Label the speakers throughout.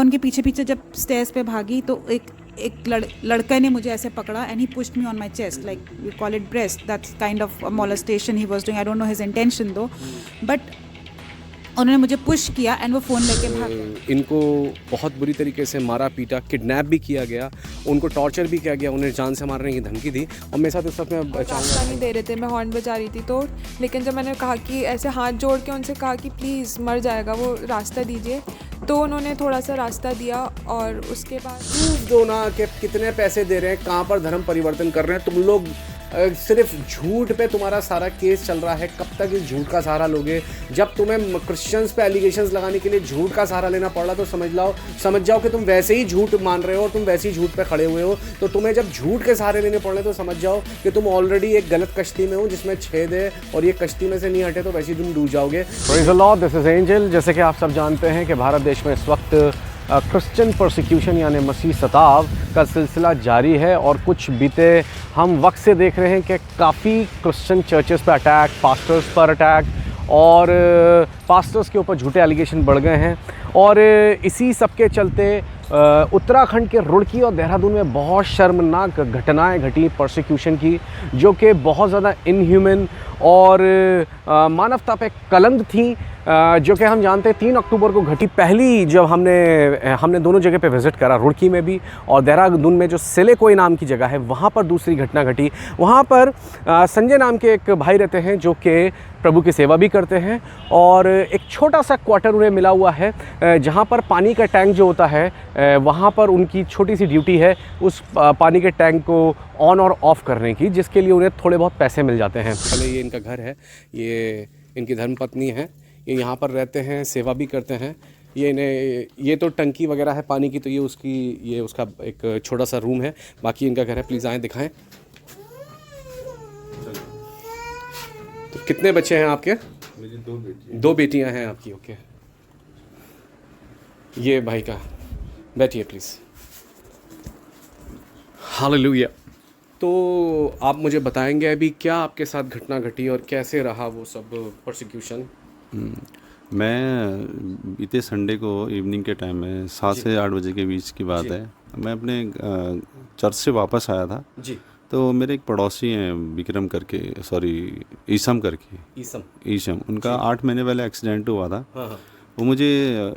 Speaker 1: उनके पीछे पीछे जब स्टेयर्स पे भागी तो एक लड़का ने मुझे ऐसे पकड़ा and he pushed me on my chest, like we call it breast, that's kind of molestation he was doing, I don't know his intention though, but उन्होंने मुझे पुश किया एंड वो फ़ोन लेके भाग गए।
Speaker 2: इनको बहुत बुरी तरीके से मारा पीटा, किडनैप भी किया गया, उनको टॉर्चर भी किया गया, उन्हें जान से मारने की धमकी दी। और मेरे साथ उस वक्त मैं
Speaker 3: रास्ता नहीं दे रहे थे, मैं हॉर्न बजा रही थी तो, लेकिन जब मैंने कहा कि ऐसे हाथ जोड़ के उनसे कहा कि प्लीज़ मर जाएगा वो, रास्ता दीजिए, तो उन्होंने थोड़ा सा रास्ता दिया। और उसके बाद
Speaker 2: प्रूफ दो ना कि कितने पैसे दे रहे हैं, कहाँ पर धर्म परिवर्तन कर रहे हैं तुम लोग। सिर्फ झूठ पे तुम्हारा सारा केस चल रहा है। कब तक इस झूठ का सहारा लोगे? जब तुम्हें क्रिश्चियंस पे एलिगेशंस लगाने के लिए झूठ का सहारा लेना पड़ रहा तो समझ जाओ कि तुम वैसे ही झूठ मान रहे हो और तुम वैसे ही झूठ पे खड़े हुए हो। तो तुम्हें जब झूठ के सहारे लेने पड़ रहे तो समझ जाओ कि तुम ऑलरेडी एक गलत कश्ती में हो जिसमें छेद है, और ये कश्ती में से नहीं हटे तो वैसे ही तुम डूब जाओगे।
Speaker 4: Praise the Lord, this is angel. जैसे कि आप सब जानते हैं कि भारत देश में इस वक्त क्रिश्चियन परसिक्यूशन यानी मसीह सताव का सिलसिला जारी है, और कुछ बीते हम वक्त से देख रहे हैं कि काफ़ी क्रिश्चियन चर्चेस पर अटैक, पास्टर्स पर अटैक, और पास्टर्स के ऊपर झूठे एलिगेशन बढ़ गए हैं। और इसी सब के चलते उत्तराखंड के रुड़की और देहरादून में बहुत शर्मनाक घटनाएं घटी परसिक्यूशन की, जो कि बहुत ज़्यादा इनह्यूमन और मानवता पे कलंक थी, जो कि हम जानते हैं 3 अक्टूबर को घटी। पहली जब हमने दोनों जगह पे विज़िट करा, रुड़की में भी और देहरादून में जो सेलेकोई नाम की जगह है वहाँ पर दूसरी घटना घटी। वहाँ पर संजय नाम के एक भाई रहते हैं जो कि प्रभु की सेवा भी करते हैं, और एक छोटा सा क्वार्टर उन्हें मिला हुआ है जहाँ पर पानी का टैंक जो होता है वहाँ पर उनकी छोटी सी ड्यूटी है उस पानी के टैंक को ऑन और ऑफ़ करने की, जिसके लिए उन्हें थोड़े बहुत पैसे मिल जाते हैं।
Speaker 2: पहले ये इनका घर है, ये इनकी धर्मपत्नी है, ये यहाँ पर रहते हैं, सेवा भी करते हैं। ये तो टंकी वगैरह है पानी की, तो ये उसका एक छोटा सा रूम है, बाकी इनका घर है। प्लीज़ आएँ दिखाएं। तो कितने बच्चे हैं आपके?
Speaker 5: मेरी 2 बेटी।
Speaker 2: 2 बेटियां हैं आपकी, ओके। ये भाई का, बैठिए प्लीज़। हालेलुया। तो आप मुझे बताएंगे अभी क्या आपके साथ घटना घटी और कैसे रहा वो सब परसिक्यूशन?
Speaker 5: मैं बीते संडे को इवनिंग के टाइम में 7 से 8 बजे के बीच की बात है, मैं अपने चर्च से वापस आया था जी। तो मेरे एक पड़ोसी हैं विक्रम करके, ईसम करके, ईसम उनका 8 महीने पहले एक्सीडेंट हुआ था। हाँ। वो मुझे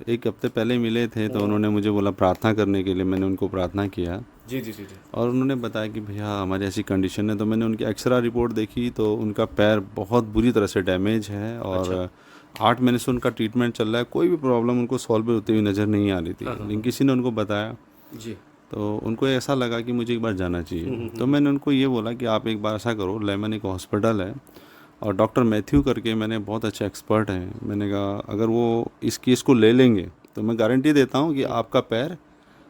Speaker 5: 1 हफ्ते पहले मिले थे, तो उन्होंने मुझे बोला प्रार्थना करने के लिए। मैंने उनको प्रार्थना किया
Speaker 2: जी।
Speaker 5: और उन्होंने बताया कि भैया हमारी ऐसी कंडीशन है। तो मैंने उनकी एक्सरे रिपोर्ट देखी तो उनका पैर बहुत बुरी तरह से डैमेज है, और 8 महीने से उनका ट्रीटमेंट चल रहा है। कोई भी प्रॉब्लम उनको सॉल्व होती हुई नज़र नहीं आ रही थी। लेकिन किसी ने उनको बताया जी, तो उनको ऐसा लगा कि मुझे एक बार जाना चाहिए। तो मैंने उनको ये बोला कि आप एक बार ऐसा करो, लेमन एक हॉस्पिटल है और डॉक्टर मैथ्यू करके मैंने बहुत अच्छे एक्सपर्ट हैं, मैंने कहा अगर वो इस केस को ले लेंगे तो मैं गारंटी देता हूँ कि आपका पैर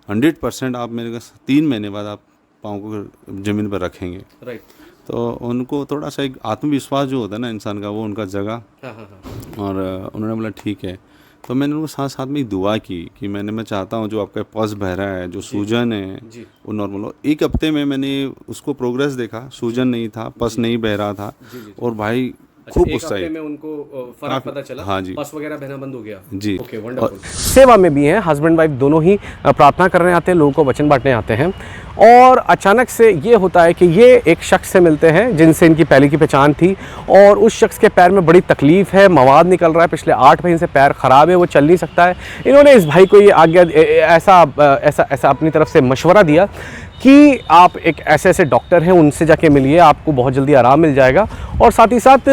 Speaker 5: 100% आप मेरे को 3 महीने बाद आप पाँव को ज़मीन पर रखेंगे। राइट। तो उनको थोड़ा सा एक आत्मविश्वास जो होता है ना इंसान का, वो उनका जगह। और उन्होंने बोला ठीक है। तो मैंने उनको साथ साथ में एक दुआ की कि मैं चाहता हूँ जो आपका पस बह रहा है, जो सूजन है वो नॉर्मल हो। 1 हफ्ते में मैंने उसको प्रोग्रेस देखा, सूजन नहीं था, पस नहीं बह रहा था, और भाई खूब उत्साहित
Speaker 2: में उनको फर्क पता चला।
Speaker 5: हाँ जी,
Speaker 2: पस वगैरह बहना बंद हो गया
Speaker 5: जी।
Speaker 2: Okay, wonderful.
Speaker 4: सेवा में भी हैं, हस्बैंड वाइफ दोनों ही प्रार्थना करने आते हैं, लोगों को वचन बांटने आते हैं, और अचानक से ये होता है कि ये एक शख्स से मिलते हैं जिनसे इनकी पहले की पहचान थी, और उस शख्स के पैर में बड़ी तकलीफ़ है, मवाद निकल रहा है, पिछले 8 महीने से पैर ख़राब है, वो चल नहीं सकता है। इन्होंने इस भाई को ये आज्ञा ऐसा अपनी तरफ से मशवरा दिया कि आप एक ऐसे डॉक्टर हैं उनसे जाके मिलिए, आपको बहुत जल्दी आराम मिल जाएगा। और साथ ही साथ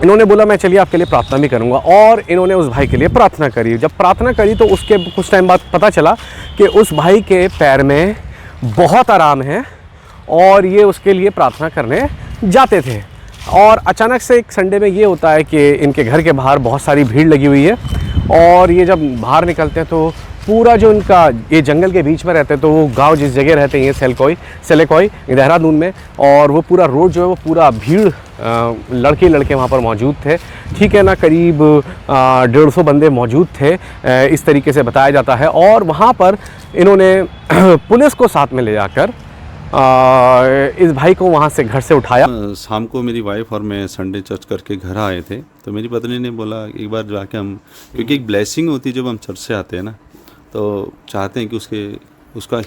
Speaker 4: इन्होंने बोला मैं चलिए आपके लिए प्रार्थना भी करूंगा, और इन्होंने उस भाई के लिए प्रार्थना करी। जब प्रार्थना करी तो उसके कुछ टाइम बाद पता चला कि उस भाई के पैर में बहुत आराम है, और ये उसके लिए प्रार्थना करने जाते थे। और अचानक से एक संडे में ये होता है कि इनके घर के बाहर बहुत सारी भीड़ लगी हुई है, और ये जब बाहर निकलते हैं तो पूरा जो इनका, ये जंगल के बीच में रहते हैं, तो वो गांव जिस जगह रहते हैं ये सेलेकोई देहरादून में, और वो पूरा रोड जो है वो पूरा भीड़, लड़के वहाँ पर मौजूद थे, ठीक है ना, करीब 150 बंदे मौजूद थे, इस तरीके से बताया जाता है। और वहाँ पर इन्होंने पुलिस को साथ में ले जाकर इस भाई को वहाँ से घर से उठाया।
Speaker 5: शाम को मेरी वाइफ और मैं संडे चर्च करके घर आए थे, तो मेरी पत्नी ने बोला एक बार जाके हम, क्योंकि एक ब्लेसिंग होती है जब हम चर्च से आते हैं ना, तो चाहते हैं कि उसका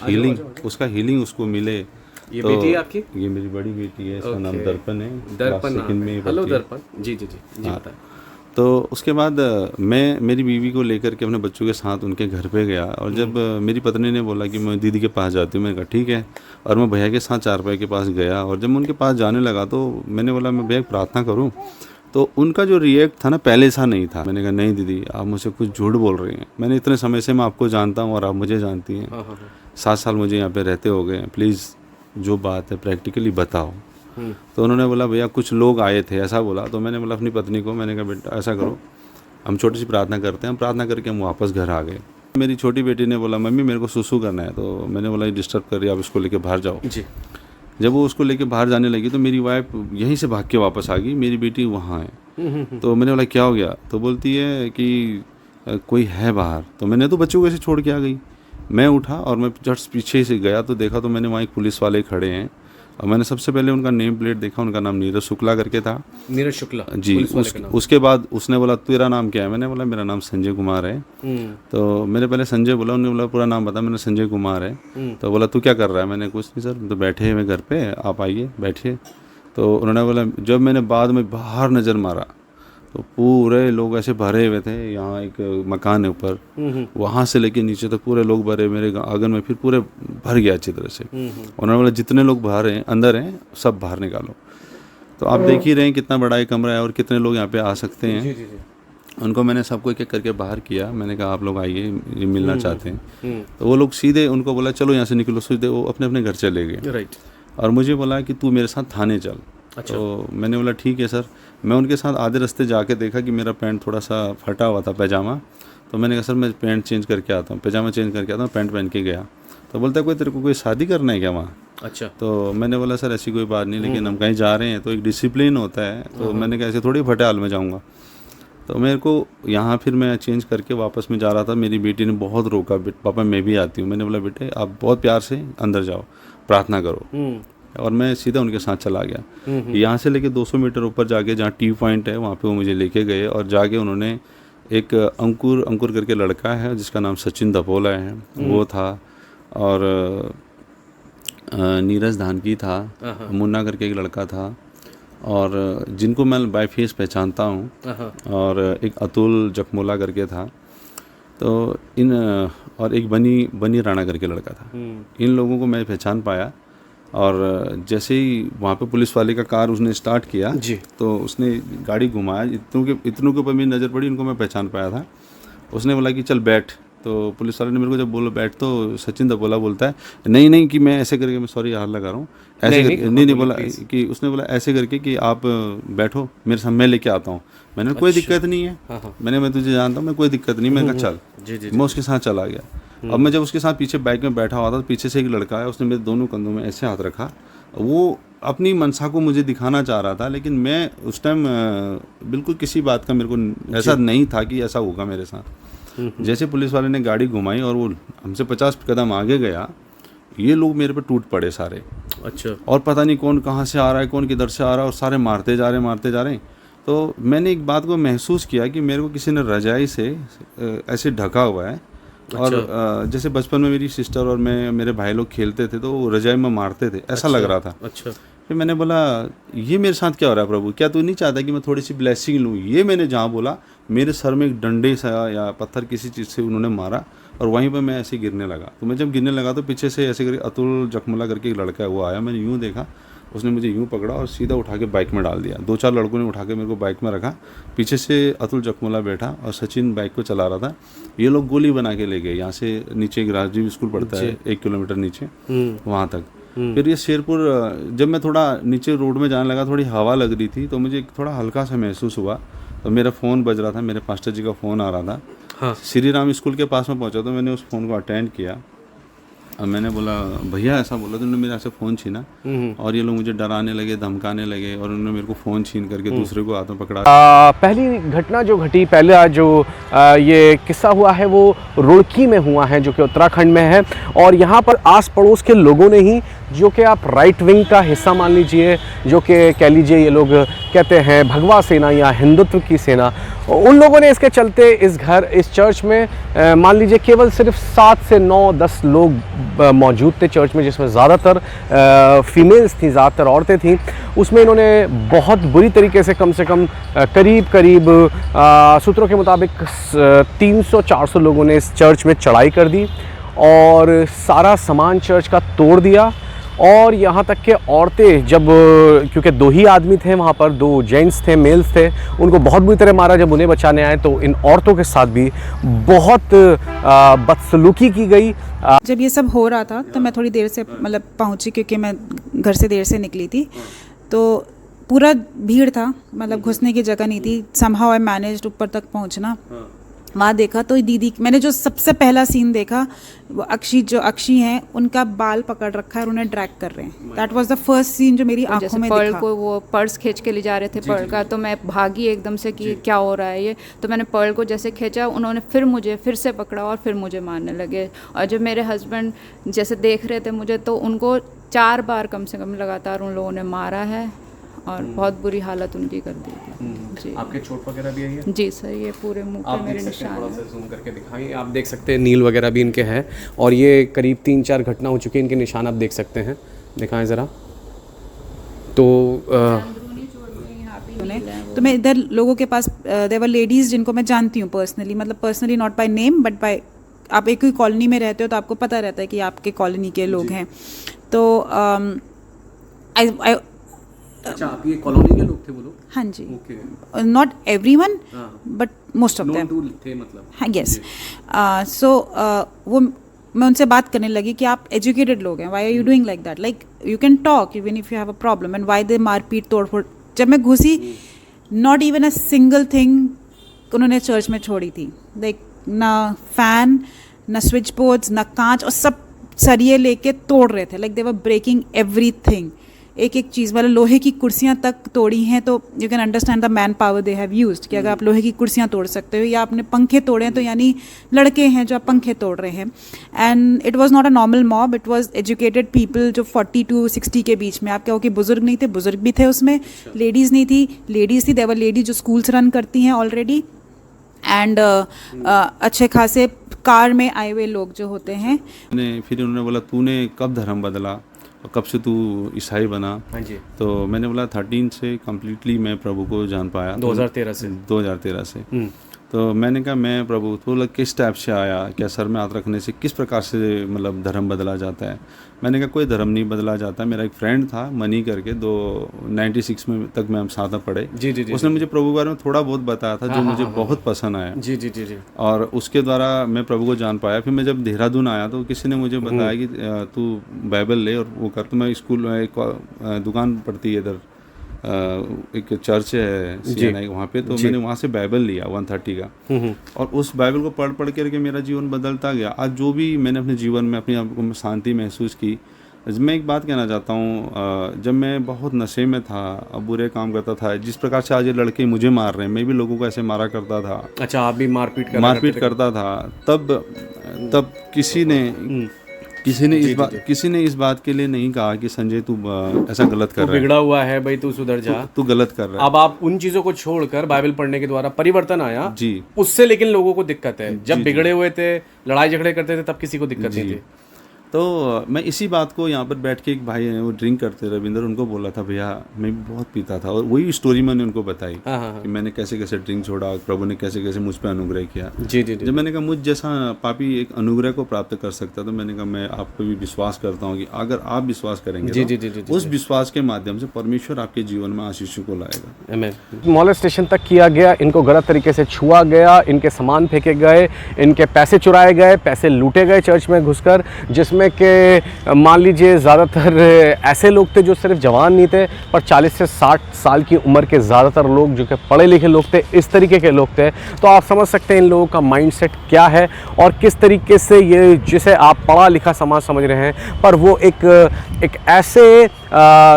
Speaker 5: हीलिंग उसको मिले।
Speaker 2: ये
Speaker 5: तो
Speaker 2: बेटी है आपकी?
Speaker 5: ये मेरी बड़ी बेटी है, इसका नाम
Speaker 2: Okay.
Speaker 5: दर्पण है।
Speaker 2: दर्पण
Speaker 5: क्लास
Speaker 2: नाम
Speaker 5: सेकंड में
Speaker 2: है।
Speaker 5: ही
Speaker 2: हेलो
Speaker 5: पढ़ती है।
Speaker 2: दर्पण, जी
Speaker 5: हाँ।
Speaker 2: बताएं।
Speaker 5: तो उसके बाद मैं मेरी बीवी को लेकर के अपने बच्चों के साथ उनके घर पे गया, और जब मेरी पत्नी ने बोला कि मैं दीदी के पास जाती हूँ, मैंने कहा ठीक है, और मैं भैया के साथ चारपाई के पास गया, और जब मैं उनके पास जाने लगा तो मैंने बोला मैं भैया प्रार्थना करूँ। तो उनका जो रिएक्ट था ना, पहले सा नहीं था। मैंने कहा नहीं दीदी, आप मुझसे कुछ झूठ बोल रही हैं, मैंने इतने समय से मैं आपको जानता हूँ और आप मुझे जानती हैं, 7 साल मुझे यहाँ पे रहते हो गए, प्लीज़ जो बात है प्रैक्टिकली बताओ। तो उन्होंने बोला भैया कुछ लोग आए थे, ऐसा बोला। तो मैंने बोला अपनी पत्नी को, मैंने कहा बेटा ऐसा करो, हम छोटी सी प्रार्थना करते हैं। हम प्रार्थना करके हम वापस घर आ गए। मेरी छोटी बेटी ने बोला मम्मी मेरे को सुसु करना है, तो मैंने बोला ये डिस्टर्ब कर रही है, आप इसको लेके बाहर जाओ।
Speaker 2: जी।
Speaker 5: जब वो उसको लेके बाहर जाने लगी तो मेरी वाइफ यहीं से भाग के वापस आ गई, मेरी बेटी वहाँ है। तो मैंने बोला क्या हो गया? तो बोलती है कि कोई है बाहर। तो मैंने तो बच्चों को ऐसे छोड़ के आ गई। मैं उठा और मैं जस्ट पीछे से गया तो देखा तो मैंने वहाँ एक पुलिस वाले खड़े हैं, और मैंने सबसे पहले उनका नेम प्लेट देखा, उनका नाम नीरज शुक्ला करके था।
Speaker 2: नीरज शुक्ला
Speaker 5: जी।
Speaker 2: पुलिस वाले का नाम।
Speaker 5: उसके बाद उसने बोला तेरा नाम क्या है? मैंने बोला मेरा नाम संजय कुमार है। तो मैंने पहले संजय बोला, उन्होंने बोला पूरा नाम बता, मैंने संजय कुमार है। तो बोला तू क्या कर रहा है? मैंने कुछ नहीं सर, तो बैठे हैं मैं घर पे, आप आइए बैठिए। तो उन्होंने बोला, जब मैंने बाद में बाहर नज़र मारा तो पूरे लोग ऐसे भरे हुए थे। यहाँ एक मकान है ऊपर, वहाँ से लेके नीचे तक पूरे लोग भरे, मेरे आंगन में फिर पूरे भर गया अच्छी तरह से। उन्होंने बोला जितने लोग बाहर हैं अंदर हैं सब बाहर निकालो। तो आप देख ही रहे हैं कितना बड़ा ये कमरा है और कितने लोग यहाँ पे आ सकते हैं। उनको मैंने सबको एक एक करके बाहर किया। मैंने कहा आप लोग आइए, ये मिलना चाहते हैं। तो वो लोग सीधे उनको बोला चलो यहाँ से निकलो, सीधे वो अपने अपने घर चले गए।
Speaker 2: राइट।
Speaker 5: और मुझे बोला कि तू मेरे साथ थाने चल।
Speaker 2: अच्छा।
Speaker 5: तो मैंने बोला ठीक है सर। मैं उनके साथ आधे रास्ते जाके देखा कि मेरा पैंट थोड़ा सा फटा हुआ था, पैजामा। तो मैंने कहा सर मैं पैंट चेंज करके आता हूँ, पैजामा चेंज करके आता हूँ, पैंट पहन के गया। तो बोलता है कोई तेरे को कोई शादी करना है क्या वहाँ?
Speaker 2: अच्छा।
Speaker 5: तो मैंने बोला सर ऐसी कोई बात नहीं, लेकिन हम कहीं जा रहे हैं तो एक डिसिप्लिन होता है। तो मैंने कहा ऐसे थोड़ी फटे हाल में जाऊँगा। तो मेरे को यहाँ फिर मैं चेंज करके वापस में जा रहा था। मेरी बेटी ने बहुत रोका, पापा मैं भी आती हूँ। मैंने बोला बेटे आप बहुत प्यार से अंदर जाओ, प्रार्थना करो। और मैं सीधा उनके साथ चला गया। यहाँ से लेके 200 मीटर ऊपर जाके जहाँ टी पॉइंट है वहाँ पे वो मुझे लेके गए, और जाके उन्होंने एक अंकुर करके लड़का है जिसका नाम सचिन दपोला है, वो था, और नीरज धानकी था, मुन्ना करके एक लड़का था, और जिनको मैं बाय फेस पहचानता हूँ, और एक अतुल जखमोला करके था। तो और एक बनी राणा करके लड़का था। इन लोगों को मैं पहचान पाया। और जैसे ही वहाँ पे पुलिस वाले का कार उसने स्टार्ट किया
Speaker 2: जी,
Speaker 5: तो उसने गाड़ी घुमाया, इतनों के ऊपर मेरी नज़र पड़ी, इनको मैं पहचान पाया था। उसने बोला कि चल बैठ। तो पुलिस वाले ने मेरे को जब बोला बैठ, तो सचिन दपोला बोलता है नहीं कि मैं ऐसे करके, मैं सॉरी हाथ लगा रहा हूँ, ऐसे नहीं बोला कि, उसने बोला ऐसे करके कि आप बैठो मेरे साथ, मैं लेके आता हूँ। मैंने कोई दिक्कत नहीं है, मैं तुझे जानता हूँ, मैं कोई दिक्कत नहीं। मैंने कहा चल। मैं उसके साथ चला गया। अब मैं जब उसके साथ पीछे बाइक में बैठा हुआ था तो पीछे से एक लड़का है, उसने मेरे दोनों कंधों में ऐसे हाथ रखा। वो अपनी मनसा को मुझे दिखाना चाह रहा था, लेकिन मैं उस टाइम बिल्कुल किसी बात का मेरे को ऐसा नहीं था कि ऐसा होगा मेरे साथ। जैसे पुलिस वाले ने गाड़ी घुमाई और वो हमसे 50 कदम आगे गया, ये लोग मेरे पे टूट पड़े सारे।
Speaker 2: अच्छा।
Speaker 5: और पता नहीं कौन कहाँ से आ रहा है, कौन किधर से आ रहा है, और सारे मारते जा रहे हैं। तो मैंने एक बात को महसूस किया कि मेरे को किसी ने रजाई से ऐसे ढका हुआ है। और जैसे बचपन में मेरी सिस्टर और मैं, मेरे भाई लोग खेलते थे तो वो रजाई में मारते थे, ऐसा लग रहा था।
Speaker 2: अच्छा।
Speaker 5: फिर मैंने बोला ये मेरे साथ क्या हो रहा है प्रभु, क्या तू नहीं चाहता कि मैं थोड़ी सी ब्लेसिंग लूँ? ये मैंने जहाँ बोला, मेरे सर में एक डंडे सा या पत्थर किसी चीज़ से उन्होंने मारा, और वहीं पर मैं ऐसे गिरने लगा। तो मैं जब गिरने लगा तो पीछे से ऐसे करके अतुल जखमुला करके एक लड़का है वो आया। मैंने यूँ देखा, उसने मुझे यूँ पकड़ा और सीधा उठा के बाइक में डाल दिया। 2-4 लड़कों ने उठा के मेरे को बाइक में रखा, पीछे से अतुल जखमुला बैठा और सचिन बाइक को चला रहा था। ये लोग गोली बना के ले गए। यहाँ से नीचे एक राजजीव स्कूल पड़ता है 1 किलोमीटर नीचे, वहाँ तक। फिर ये शेरपुर, जब मैं थोड़ा नीचे रोड में जाने लगा, थोड़ी हवा लग रही थी तो मुझे थोड़ा हल्का सा महसूस हुआ। तो मेरा फ़ोन बज रहा था, मेरे पास्टर जी का फ़ोन आ रहा था।
Speaker 2: हाँ।
Speaker 5: श्री राम स्कूल के पास में पहुँचा तो मैंने उस फ़ोन को अटेंड किया। और मैंने बोला भैया ऐसा बोला, तो उन्होंने मेरे ऐसे फ़ोन छीना, और ये लोग मुझे डराने लगे, धमकाने लगे, और उन्होंने मेरे को फ़ोन छीन करके दूसरे को हाथों पकड़ा।
Speaker 4: पहली घटना जो घटी, पहला जो ये किस्सा हुआ है वो रुड़की में हुआ है, जो कि उत्तराखंड में है। और यहाँ पर आस पड़ोस के लोगों ने ही, जो कि आप राइट विंग का हिस्सा मान लीजिए, जो कि कह लीजिए ये लोग कहते हैं भगवा सेना या हिंदुत्व की सेना, उन लोगों ने इसके चलते इस चर्च में मान लीजिए केवल सिर्फ 7 से 9-10 लोग मौजूद थे चर्च में, जिसमें ज़्यादातर फीमेल्स थी, ज़्यादातर औरतें थीं। उसमें इन्होंने बहुत बुरी तरीके से कम करीब सूत्रों के मुताबिक 300-400 लोगों ने इस चर्च में चढ़ाई कर दी और सारा सामान चर्च का तोड़ दिया। और यहाँ तक कि औरतें जब, क्योंकि 2 ही आदमी थे वहाँ पर, 2 जेंट्स थे, मेल्स थे, उनको बहुत बुरी तरह मारा। जब उन्हें बचाने आए तो इन औरतों के साथ भी बहुत बदसलूकी की गई।
Speaker 1: जब ये सब हो रहा था तो मैं थोड़ी देर से मतलब पहुंची, क्योंकि मैं घर से देर से निकली थी, तो पूरा भीड़ था, मतलब घुसने की जगह नहीं थी। समहाउ आई मैनेज्ड ऊपर तक पहुंचना। वहाँ देखा तो दीदी, मैंने जो सबसे पहला सीन देखा वो अक्षी हैं, उनका बाल पकड़ रखा है और उन्हें ड्रैग कर रहे हैं। That was the first scene जो मेरी आंखों
Speaker 6: जैसे
Speaker 1: में
Speaker 6: पर्ल
Speaker 1: दिखा।
Speaker 6: को वो पर्स खींच के ले जा रहे थे पर्ल का, तो मैं भागी एकदम से कि क्या हो रहा है ये। तो मैंने पर्ल को जैसे खींचा, उन्होंने फिर से पकड़ा और फिर मुझे मारने लगे। और जब मेरे हस्बैंड जैसे देख रहे थे मुझे, तो उनको 4 बार कम से कम लगातार उन लोगों ने मारा है और बहुत बुरी हालत उनकी कर दी थी। जी,
Speaker 4: आपके चोट वगैरह भी आई है?
Speaker 6: जी सर, ये पूरे मुंह पे मेरे निशान
Speaker 4: थोड़ा
Speaker 6: हैं।
Speaker 4: सा जूम करके दिखाएं। आप देख सकते हैं नील वगैरह भी इनके हैं और ये करीब 3-4 घटना हो चुकी है। इनके निशान आप देख सकते हैं, दिखाएं ज़रा। तो
Speaker 1: तो मैं इधर लोगों के पास, देवर लेडीज़ जिनको मैं जानती हूँ पर्सनली, मतलब personally not by name but by, आप एक ही कॉलोनी में रहते हो तो आपको पता रहता है कि आपके कॉलोनी के लोग हैं। तो
Speaker 4: अच्छा, आप ये कॉलोनी के लोग थे वो लोग?
Speaker 1: हाँ जी,
Speaker 4: okay,
Speaker 1: not everyone but most of them
Speaker 4: थे मतलब।
Speaker 1: हाँ, यस। सो वो मैं उनसे बात करने लगी कि आप एजुकेटेड लोग हैं, why are you doing like that, like you can talk even if you have a problem, and why they मारपीट तोड़फोड़। जब मैं घुसी, not even a single thing उन्होंने चर्च में छोड़ी थी, लाइक ना फैन, ना स्विच बोर्ड्स, ना कांच, और सब सरिये लेके तोड़ रहे थे। Like they were breaking everything, एक एक चीज़, वाले लोहे की कुर्सियाँ तक तोड़ी हैं। तो you can understand the man power they have used, कि अगर आप लोहे की कुर्सियाँ तोड़ सकते हो या आपने पंखे तोड़े हैं, तो यानी लड़के हैं जो आप पंखे तोड़ रहे हैं। And it was not a normal mob, it was educated people जो 40 to 60 के बीच में। आप कहो कि बुजुर्ग नहीं थे, बुजुर्ग भी थे उसमें, लेडीज़ नहीं थी, लेडीज़ थी, देवर लेडीज जो स्कूल्स रन करती हैं ऑलरेडी, एंड अच्छे खासे कार में आए हुए लोग जो होते हैं।
Speaker 5: फिर उन्होंने बोला तूने कब धर्म बदला और कब से तू ईसाई बना?
Speaker 4: हाँ जी।
Speaker 5: तो मैंने बोला 13 से कम्प्लीटली मैं प्रभु को जान पाया।
Speaker 4: 2013 से?
Speaker 5: 2013 से। तो मैंने कहा मैं प्रभु, तो बोला किस टाइप से आया, क्या सर में हाथ रखने से किस प्रकार से मतलब धर्म बदला जाता है? मैंने कहा कोई धर्म नहीं बदला जाता। मेरा एक फ्रेंड था मनी करके, 96 में तक में हम साथ में पढ़े।
Speaker 4: जी जी जी।
Speaker 5: उसने मुझे प्रभु के बारे में थोड़ा बहुत बताया था, जो मुझे बहुत पसंद आया।
Speaker 4: जी जी जी जी।
Speaker 5: और उसके द्वारा मैं प्रभु को जान पाया। फिर मैं जब देहरादून आया तो किसी ने मुझे बताया कि तू बाइबल ले और वो कर। तो मैं स्कूल में एक दुकान पड़ती है इधर, एक चर्च है CNI वहाँ पे, तो मैंने वहाँ से बाइबल लिया 130 का, और उस बाइबल को पढ़ करके मेरा जीवन बदलता गया। आज जो भी मैंने अपने जीवन में अपने आप को शांति महसूस की। मैं एक बात कहना चाहता हूँ, जब मैं बहुत नशे में था, अब बुरे काम करता था, जिस प्रकार से आज ये लड़के मुझे मार रहे हैं, मैं भी लोगों को ऐसे मारा करता था।
Speaker 4: अच्छा, आप भी मारपीट
Speaker 5: करता था। तब किसी ने इस बात के लिए नहीं कहा कि संजय तू ऐसा गलत कर रहा है,
Speaker 4: बिगड़ा हुआ है भाई, तू सुधर जा,
Speaker 5: तू गलत कर रहा है।
Speaker 4: अब आप उन चीजों को छोड़कर बाइबल पढ़ने के द्वारा परिवर्तन आया
Speaker 5: जी।
Speaker 4: उससे लेकिन लोगों को दिक्कत है। जब बिगड़े हुए थे, लड़ाई झगड़े करते थे, तब किसी को दिक्कत नहीं थी।
Speaker 5: तो मैं इसी बात को यहाँ पर बैठ के, एक भाई हैं वो ड्रिंक करते, रविंदर, उनको बोला था भैया मैं भी बहुत पीता था, और वही स्टोरी मैंने उनको बताई कि मैंने कैसे कैसे ड्रिंक छोड़ा, प्रभु ने कैसे कैसे मुझ पर अनुग्रह किया।
Speaker 4: जी जी।
Speaker 5: जब मैंने कहा मुझ जैसा पापी एक अनुग्रह को प्राप्त कर सकता, तो मैंने कहा मैं आप पे भी विश्वास करता हूँ कि अगर आप विश्वास करेंगे तो उस विश्वास के माध्यम से परमेश्वर आपके जीवन में आशीषों को लाएगा।
Speaker 4: मॉलेस्टेशन तक किया गया, इनको गलत तरीके से छुआ गया, इनके सामान फेंके गए, इनके पैसे चुराए गए, पैसे लूटे गए चर्च में घुसकर, जिसमें कि मान लीजिए ज़्यादातर ऐसे लोग थे जो सिर्फ जवान नहीं थे, पर 40 से 60 साल की उम्र के ज़्यादातर लोग जो कि पढ़े लिखे लोग थे, इस तरीके के लोग थे। तो आप समझ सकते हैं इन लोगों का माइंडसेट क्या है और किस तरीके से ये, जिसे आप पढ़ा लिखा समाज समझ रहे हैं, पर वो एक ऐसे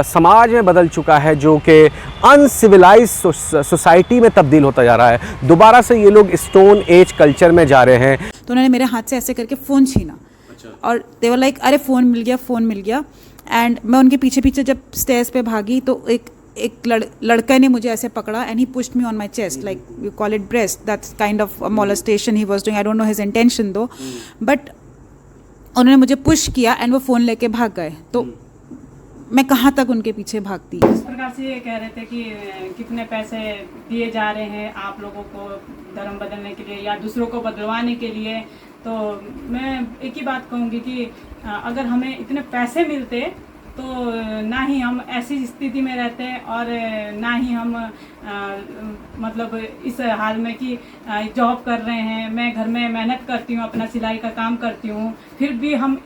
Speaker 4: समाज में बदल चुका है जो कि अनसिविलाइज सोसाइटी में तब्दील होता जा रहा है। दोबारा से ये लोग स्टोन एज कल्चर में जा रहे हैं।
Speaker 1: तो उन्होंने मेरे हाथ से ऐसे करके फ़ोन छीना, और दे वर लाइक अरे फ़ोन मिल गया। एंड मैं उनके पीछे पीछे जब स्टेयर्स पे भागी तो एक लड़का ने मुझे ऐसे पकड़ा and he pushed me on my chest like you call it breast that's kind of molestation he was doing I don't know his intention though but उन्होंने मुझे पुश किया एंड वो फ़ोन लेके भाग गए तो मैं कहाँ तक उनके पीछे भागती।
Speaker 7: इस प्रकार से ये कह रहे थे कि कितने पैसे दिए जा रहे हैं आप लोगों को धर्म बदलने के लिए या दूसरों को बदलवाने के लिए। तो मैं एक ही बात कहूँगी कि अगर हमें इतने पैसे मिलते तो ना ही हम ऐसी स्थिति में रहते और ना ही हम मतलब इस हाल में कि जॉब कर रहे हैं, मैं घर में मेहनत करती हूँ, अपना सिलाई का काम करती हूँ, फिर भी हम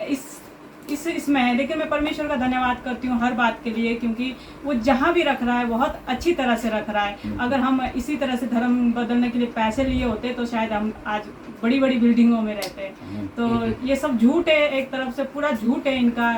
Speaker 7: इसमें है। लेकिन मैं परमेश्वर का धन्यवाद करती हूँ हर बात के लिए, क्योंकि वो जहाँ भी रख रहा है बहुत अच्छी तरह से रख रहा है। अगर हम इसी तरह से धर्म बदलने के लिए पैसे लिए होते तो शायद हम आज बड़ी बड़ी बिल्डिंगों में रहते। तो ये सब झूठ है, एक तरफ से पूरा झूठ है इनका,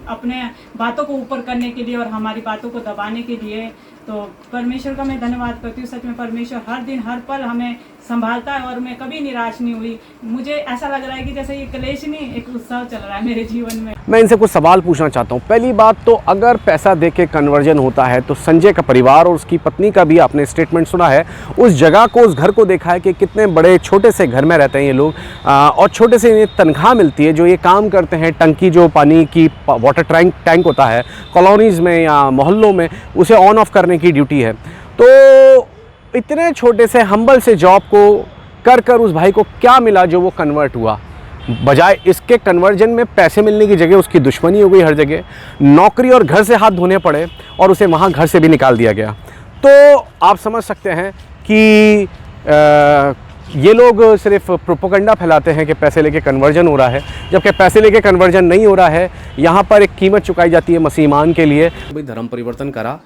Speaker 7: अपने बातों को ऊपर करने के लिए और हमारी बातों को दबाने के लिए। तो परमेश्वर का मैं धन्यवाद करती हूँ। सच में परमेश्वर हर दिन हर पल हमें संभालता है और मैं कभी निराश नहीं हुई। मुझे ऐसा लग रहा है कि जैसे ये क्लेश नहीं, एक उत्सव चल रहा है मेरे जीवन में।
Speaker 4: मैं इनसे कुछ सवाल पूछना चाहता हूँ। पहली बात तो अगर पैसा दे के कन्वर्जन होता है तो संजय का परिवार और उसकी पत्नी का भी आपने स्टेटमेंट सुना है, उस जगह को उस घर को देखा है कि कितने बड़े छोटे से घर में रहते हैं ये लोग और छोटे से इन्हें तनख्वाह मिलती है जो ये काम करते हैं। टंकी जो पानी की वाटर टैंक होता है कॉलोनीज़ में या मोहल्लों में, उसे ऑन ऑफ करने की ड्यूटी है। तो इतने छोटे से हम्बल से जॉब को कर उस भाई को क्या मिला जो वो कन्वर्ट हुआ? बजाय इसके कन्वर्जन में पैसे मिलने की जगह उसकी दुश्मनी हो गई हर जगह, नौकरी और घर से हाथ धोने पड़े और उसे वहाँ घर से भी निकाल दिया गया। तो आप समझ सकते हैं कि ये लोग सिर्फ प्रोपोगंडा फैलाते हैं कि पैसे लेके कन्वर्जन हो रहा है, जबकि पैसे लेके कन्वर्जन नहीं हो रहा है। यहाँ पर एक कीमत चुकाई जाती है मसीमान के लिए।
Speaker 2: भाई धर्म परिवर्तन करा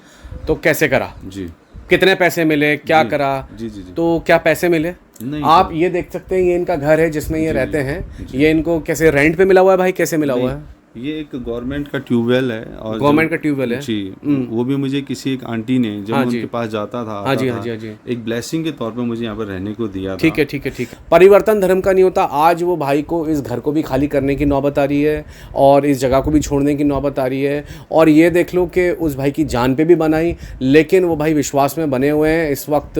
Speaker 2: तो कैसे करा
Speaker 5: जी,
Speaker 2: कितने पैसे मिले, क्या
Speaker 5: जी,
Speaker 2: करा?
Speaker 5: जी जी जी।
Speaker 2: तो क्या पैसे मिले?
Speaker 5: नहीं,
Speaker 2: आप ये देख सकते हैं ये इनका घर है जिसमें ये रहते हैं। ये इनको कैसे रेंट पे मिला हुआ है भाई, कैसे मिला हुआ है?
Speaker 5: ये एक गवर्नमेंट का ट्यूबवेल है और
Speaker 2: गवर्नमेंट का ट्यूबवेल है
Speaker 5: जी। वो भी मुझे किसी एक आंटी ने जब
Speaker 2: हाँ
Speaker 5: मैं
Speaker 2: जी।
Speaker 5: उनके पास जाता था
Speaker 2: हाँ जी,
Speaker 5: आता
Speaker 2: हाँ जी,
Speaker 5: था,
Speaker 2: हाँ जी।
Speaker 5: एक ब्लेसिंग के तौर पे मुझे यहाँ पर रहने को दिया था।
Speaker 2: ठीक है ठीक है ठीक है। परिवर्तन धर्म का नहीं होता। आज वो भाई को इस घर को भी खाली करने की नौबत आ रही है और इस जगह को भी छोड़ने की नौबत आ रही है। और ये देख लो कि उस भाई की जान पे भी बनाई, लेकिन वो भाई विश्वास में बने हुए हैं। इस वक्त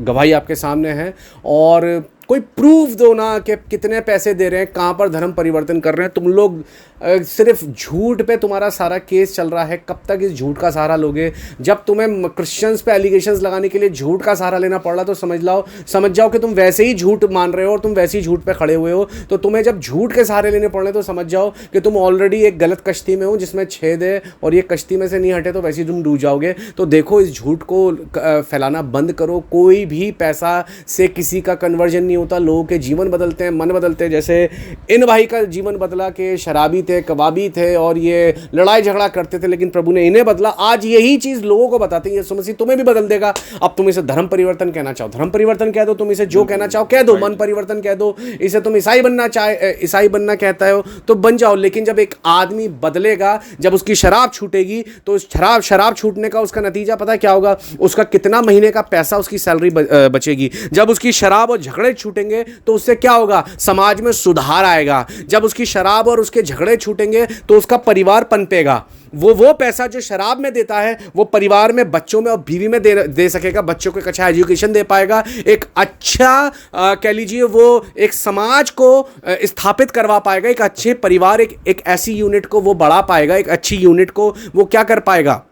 Speaker 2: गवाही आपके सामने है और कोई प्रूफ दो ना कि कितने पैसे दे रहे हैं, कहाँ पर धर्म परिवर्तन कर रहे हैं। तुम लोग सिर्फ झूठ पे तुम्हारा सारा केस चल रहा है। कब तक इस झूठ का सहारा लोगे? जब तुम्हें क्रिश्चियंस पे एलिगेशंस लगाने के लिए झूठ का सहारा लेना पड़ रहा तो समझ जाओ कि तुम वैसे ही झूठ मान रहे हो और तुम वैसे ही झूठ पे खड़े हुए हो। तो तुम्हें जब झूठ के सहारे लेने पड़ रहे तो समझ जाओ कि तुम ऑलरेडी एक गलत कश्ती में हो जिसमें छेद है और ये कश्ती में से नहीं हटे तो वैसे ही तुम डूब जाओगे। तो देखो, इस झूठ को फैलाना बंद करो। कोई भी पैसा से किसी का कन्वर्जन नहीं होता। लोगों के जीवन बदलते हैं, मन बदलते हैं। जैसे इन भाई का जीवन बदला कि शराबी थे, कबाबी थे और ये लड़ाई झगड़ा करते थे, लेकिन प्रभु ने इन्हें बदला। आज यही चीज़ लोगों को बताते हैं यीशु मसीह तुम्हें भी बदल देगा। अब तुम इसे धर्म परिवर्तन कहना चाहो, धर्म परिवर्तन कह दो। तुम इसे जो कहना चाहो कह दो, मन परिवर्तन कह दो। इसे तुम ईसाई बनना कहता हो तो बन जाओ। लेकिन जब एक आदमी बदलेगा, जब उसकी शराब छूटेगी, तो शराब छूटने का उसका नतीजा पता है क्या होगा? उसका कितना महीने का पैसा उसकी सैलरी बचेगी। जब उसकी शराब और झगड़े छूटेंगे तो उससे क्या होगा? समाज में सुधार आएगा। जब उसकी शराब और उसके झगड़े छूटेंगे तो उसका परिवार पनपेगा। वो पैसा जो शराब में देता है वो परिवार में, बच्चों में और बीवी में दे सकेगा। बच्चों को एक अच्छा एजुकेशन दे पाएगा। एक अच्छा कह लीजिए वो एक समाज को स्थापित करवा पाएगा। एक अच्छे परिवार, एक ऐसी यूनिट को वो बढ़ा पाएगा। एक अच्छी यूनिट को वो क्या कर पाएगा?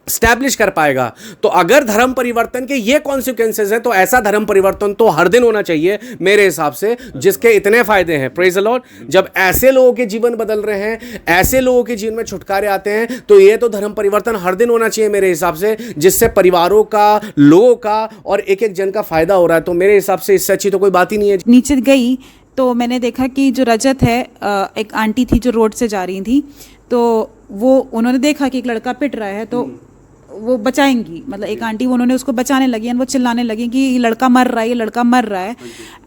Speaker 2: स्टैब्लिश कर पाएगा। तो अगर धर्म परिवर्तन के ये कॉन्सिक्वेंसेस हैं तो ऐसा धर्म परिवर्तन तो हर दिन होना चाहिए मेरे हिसाब से, जिसके इतने फायदे हैं। Praise the Lord. जब ऐसे लोगों के जीवन बदल रहे हैं, ऐसे लोगों के जीवन में छुटकारे आते हैं, तो ये तो धर्म परिवर्तन हर दिन होना चाहिए मेरे हिसाब से, जिससे परिवारों का, लोगों का और एक एक जन का फायदा हो रहा है। तो मेरे हिसाब से इससे अच्छी तो कोई बात ही नहीं है।
Speaker 1: नीचे गई तो मैंने देखा कि जो रजत है, एक आंटी थी जो रोड से जा रही थी, तो वो उन्होंने देखा कि एक लड़का पिट रहा है तो वो बचाएंगी, मतलब एक आंटी उन्होंने उसको बचाने लगी एंड वो चिल्लाने लगी कि ये लड़का मर रहा है, ये लड़का मर रहा है।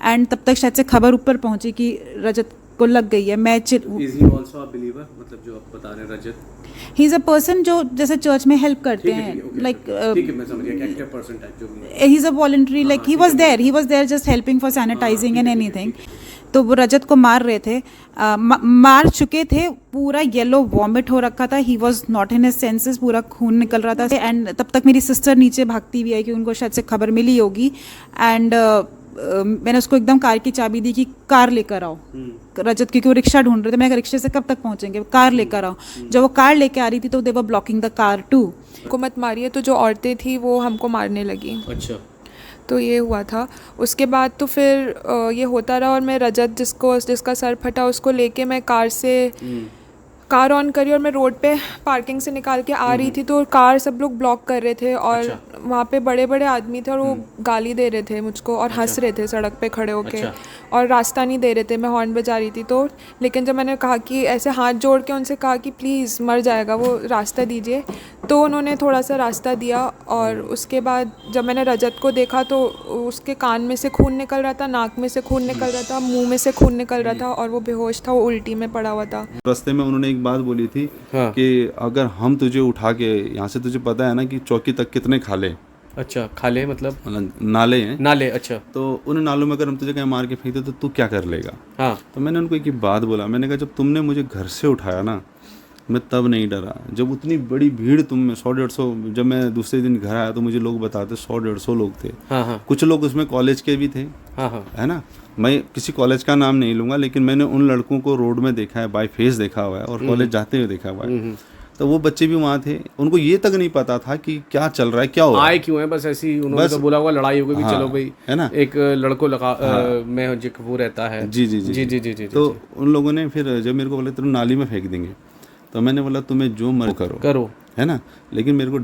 Speaker 1: एंड तब तक शायद से खबर ऊपर पहुंची कि रजत को लग गई है। मैं
Speaker 2: Is he also a believer? मतलब जो आप बता रहे हैं रजत,
Speaker 1: ही इज़ अ पर्सन जो जैसे चर्च में हेल्प करते हैं, लाइक
Speaker 2: ठीक है मैं समझ गया, एक्टिव पर्सन टाइप जो भी है।
Speaker 1: He is a voluntary, like he was there just helping for sanitising and anything. तो वो रजत को मार रहे थे, मार चुके थे, पूरा येलो वॉमिट हो रखा था, he was not in his senses, पूरा खून निकल रहा था। एंड तब तक मेरी सिस्टर नीचे भागती हुई आई कि उनको शायद से खबर मिली होगी। एंड मैंने उसको एकदम कार की चाबी दी कि कार लेकर आओ रजत, क्योंकि वो रिक्शा ढूंढ रहे थे। मैंने कहा रिक्शे से कब तक पहुंचेंगे, कार लेकर आओ। जब वो कार लेके आ रही थी तो दे वर ब्लॉकिंग द कार टू।
Speaker 3: को मत मारिए, तो जो औरतें थी वो हमको मारने लगी।
Speaker 2: अच्छा,
Speaker 3: तो ये हुआ था। उसके बाद तो फिर ये होता रहा और मैं रजत जिसका सर फटा उसको लेके मैं कार ऑन करी और मैं रोड पे पार्किंग से निकाल के आ रही थी, तो कार सब लोग ब्लॉक कर रहे थे और वहाँ पे बड़े बड़े आदमी थे और वो गाली दे रहे थे मुझको और हंस रहे थे सड़क पे खड़े होके और रास्ता नहीं दे रहे थे। मैं हॉर्न बजा रही थी तो, लेकिन जब मैंने कहा कि ऐसे हाथ जोड़ के उनसे कहा कि प्लीज़ मर जाएगा वो, रास्ता दीजिए, तो उन्होंने थोड़ा सा रास्ता दिया। और उसके बाद जब मैंने रजत को देखा तो उसके कान में से खून निकल रहा था, नाक में से खून निकल रहा था, मुंह में से खून निकल रहा था और वो बेहोश था, वो उल्टी में पड़ा हुआ था।
Speaker 5: रास्ते में उन्होंने एक बात बोली थी कि अगर हम तुझे उठा के यहाँ से, तुझे पता है ना कि चौकी तक कितने खाले,
Speaker 2: अच्छा, खाले मतलब
Speaker 5: नाले हैं,
Speaker 2: नाले, अच्छा,
Speaker 5: तो उन नालों में अगर हम तुझे कहीं मार के फेंक दे तो तू क्या कर लेगा।
Speaker 2: हाँ,
Speaker 5: तो मैंने उनको एक ही बात बोला, मैंने कहा जब तुमने मुझे घर से उठाया ना, मैं तब नहीं डरा। जब उतनी बड़ी भीड़ तुम में 100-150, जब मैं दूसरे दिन घर आया तो मुझे लोग बताते 100-150 लोग थे।
Speaker 2: हाँ, हाँ,
Speaker 5: कुछ लोग उसमें कॉलेज के भी थे,
Speaker 2: हाँ, हाँ,
Speaker 5: है ना। मैं किसी कॉलेज का नाम नहीं लूँगा, लेकिन मैंने उन लड़कों को रोड में देखा है, बाय फेस देखा हुआ है और कॉलेज जाते हुए देखा हुआ है। तो वो बच्चे भी वहाँ थे, उनको ये तक नहीं पता था कि क्या चल रहा है, क्या हो रहा है,
Speaker 2: आए क्यों है, बस ऐसी उन्होंने तो बोला होगा लड़ाई हो गई,
Speaker 5: हाँ,
Speaker 2: चलो भाई,
Speaker 5: है ना,
Speaker 2: एक लड़को लगा में जो वो रहता है।
Speaker 5: जी जी जी
Speaker 2: जी जी जी जी।
Speaker 5: तो उन लोगों ने फिर जब मेरे को बोले तुम नाली में फेंक देंगे, तो मैंने बोला तुम्हें जो मर करो, है ना, लेकिन मेरे को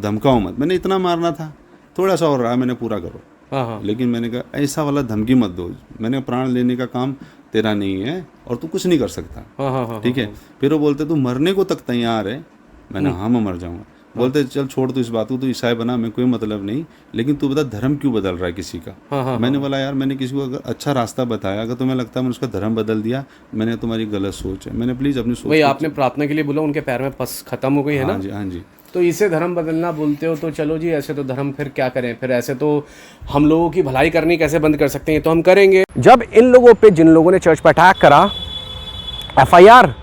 Speaker 5: धमकाओ मत। मैंने इतना मारना था, थोड़ा सा और रहा, मैंने पूरा करो।
Speaker 2: हाँ, हाँ,
Speaker 5: लेकिन मैंने कहा ऐसा वाला धमकी मत दो, मैंने प्राण लेने का काम तेरा नहीं है और तू कुछ नहीं कर सकता।
Speaker 2: हाँ, हाँ, हाँ,
Speaker 5: ठीक है। फिर वो बोलते तू मरने को तक तैयार है, मैंने हाँ मैं मर जाऊंगा। बोलते चल छोड़ तू इस बात को, तू ईसाई बना, मैं कोई मतलब नहीं, लेकिन तू बता धर्म क्यों बदल रहा है किसी का।
Speaker 2: हाँ, हाँ,
Speaker 5: मैंने बोला यार मैंने किसी को अगर अच्छा रास्ता बताया, अगर तुम्हें लगता है मैंने उसका धर्म बदल दिया, मैंने तुम्हारी गलत सोच है, मैंने प्लीज अपनी सोच।
Speaker 2: भाई आपने प्रार्थना के लिए बोला, उनके पैर में पस खत्म हो गई है ना।
Speaker 5: हाँ जी, हाँ जी।
Speaker 2: तो इसे धर्म बदलना बोलते हो, तो चलो जी, ऐसे तो धर्म फिर क्या करें, फिर ऐसे तो हम लोगों की भलाई करनी कैसे बंद कर सकते हैं, तो हम करेंगे।
Speaker 4: जब इन लोगों पे, जिन लोगों ने चर्च पर अटैक करा, एफआईआर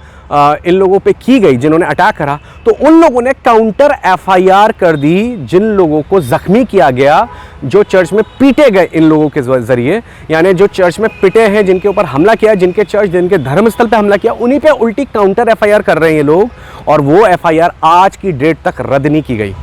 Speaker 4: इन लोगों पे की गई जिन्होंने अटैक करा, तो उन लोगों ने काउंटर एफआईआर कर दी जिन लोगों को जख्मी किया गया, जो चर्च में पीटे गए इन लोगों के जरिए, यानी जो चर्च में पिटे हैं, जिनके ऊपर हमला किया, जिनके चर्च, जिनके धर्मस्थल पे हमला किया, उन्हीं पे उल्टी काउंटर एफआईआर कर रहे हैं ये लोग, और वो एफआईआर आज की डेट तक रद्द नहीं की गई।